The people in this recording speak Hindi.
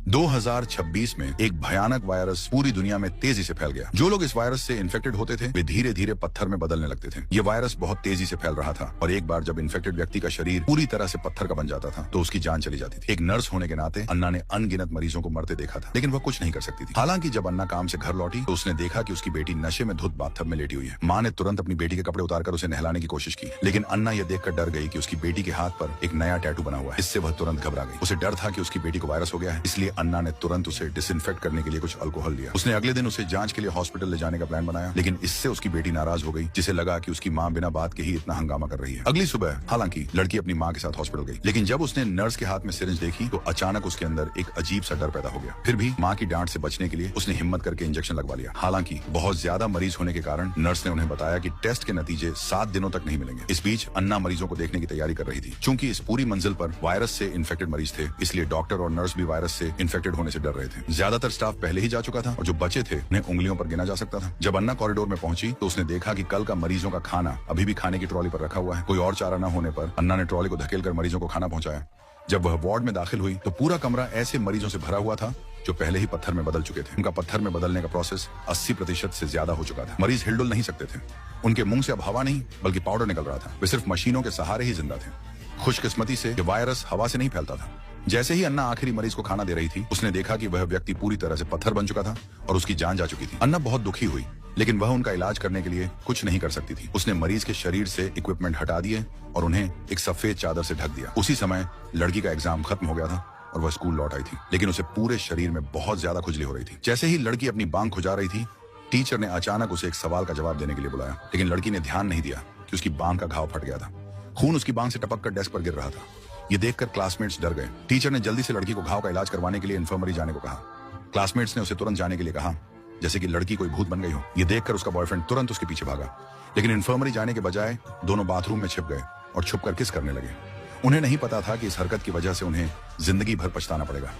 2026 में एक भयानक वायरस पूरी दुनिया में तेजी से फैल गया। जो लोग इस वायरस से इन्फेक्टेड होते थे वे धीरे धीरे पत्थर में बदलने लगते थे। ये वायरस बहुत तेजी से फैल रहा था और एक बार जब इन्फेक्टेड व्यक्ति का शरीर पूरी तरह से पत्थर का बन जाता था तो उसकी जान चली जाती थी। एक नर्स होने के नाते अन्ना ने अनगिनत मरीजों को मरते देखा था, लेकिन वह कुछ नहीं कर सकती थी। हालांकि जब अन्ना काम से घर लौटी तो उसने देखा कि उसकी बेटी नशे में धुत बाथटब में लेटी हुई है। माँ ने तुरंत अपनी बेटी के कपड़े उतारकर उसे नहलाने की कोशिश की, लेकिन अन्ना यह देखकर डर गई कि उसकी बेटी के हाथ पर एक नया टैटू बना हुआ है। इससे वह तुरंत घबरा गई। उसे डर था कि उसकी बेटी को वायरस हो गया है, इसलिए अन्ना ने तुरंत उसे डिसइंफेक्ट करने के लिए कुछ अल्कोहल लिया। उसने अगले दिन उसे जांच के लिए हॉस्पिटल ले जाने का प्लान बनाया, लेकिन इससे उसकी बेटी नाराज हो गई, जिसे लगा कि उसकी माँ बिना बात के ही इतना हंगामा कर रही है। अगली सुबह हालांकि लड़की अपनी माँ के साथ हॉस्पिटल गई, लेकिन जब उसने नर्स के हाथ में सिरिंज देखी तो अचानक उसके अंदर एक अजीब सा डर पैदा हो गया। फिर भी माँ की डांट से बचने के लिए उसने हिम्मत करके इंजेक्शन लगवा लिया। हालांकि बहुत ज्यादा मरीज होने के कारण नर्स ने उन्हें बताया कि टेस्ट के नतीजे 7 दिनों तक नहीं मिलेंगे। इस बीच अन्ना मरीजों को देखने की तैयारी कर रही थी। चूंकि इस पूरी मंजिल पर वायरस से इन्फेक्टेड मरीज थे, इसलिए डॉक्टर और नर्स भी वायरस से इन्फेक्टेड होने से डर रहे थे। ज्यादातर स्टाफ पहले ही जा चुका था और जो बचे थे उन्हें उंगलियों पर गिना जा सकता था। जब अन्ना कॉरिडोर में पहुंची तो उसने देखा कि कल का मरीजों का खाना अभी भी खाने की ट्रॉली पर रखा हुआ है। कोई और चारा न होने पर अन्ना ने ट्रॉली को धकेलकर मरीजों को खाना पहुंचाया। जब वह वार्ड में दाखिल हुई तो पूरा कमरा ऐसे मरीजों से भरा हुआ था जो पहले ही पत्थर में बदल चुके थे। उनका पत्थर में बदलने का प्रोसेस 80% से ज्यादा हो चुका था। मरीज हिलडुल नहीं सकते थे। उनके मुंह से अब हवा नहीं बल्कि पाउडर निकल रहा था। वे सिर्फ मशीनों के सहारे ही जिंदा थे। खुशकिस्मती से ये वायरस हवा से नहीं फैलता था। जैसे ही अन्ना आखिरी मरीज को खाना दे रही थी, उसने देखा कि वह व्यक्ति पूरी तरह से पत्थर बन चुका था और उसकी जान जा चुकी थी। अन्ना बहुत दुखी हुई, लेकिन वह उनका इलाज करने के लिए कुछ नहीं कर सकती थी। उसने मरीज के शरीर से इक्विपमेंट हटा दिए और उन्हें एक सफेद चादर से ढक दिया। उसी समय लड़की का एग्जाम खत्म हो गया था और वह स्कूल लौट आई थी, लेकिन उसे पूरे शरीर में बहुत ज्यादा खुजली हो रही थी। जैसे ही लड़की अपनी बांग खुजा रही थी, टीचर ने अचानक उसे एक सवाल का जवाब देने के लिए बुलाया, लेकिन लड़की ने ध्यान नहीं दिया कि उसकी बांग का घाव फट गया था। खून उसकी बांग से टपक कर डेस्क पर गिर रहा था। ये देखकर क्लासमेट्स डर गए। टीचर ने जल्दी से लड़की को घाव का इलाज करवाने के लिए इन्फर्मरी जाने को कहा। क्लासमेट्स ने उसे तुरंत जाने के लिए कहा, जैसे कि लड़की कोई भूत बन गई हो। ये देखकर उसका बॉयफ्रेंड तुरंत उसके पीछे भागा, लेकिन इन्फर्मरी जाने के बजाय दोनों बाथरूम में छिप गए और छुपकर किस करने लगे। उन्हें नहीं पता था कि इस हरकत की वजह से उन्हें जिंदगी भर पछताना पड़ेगा।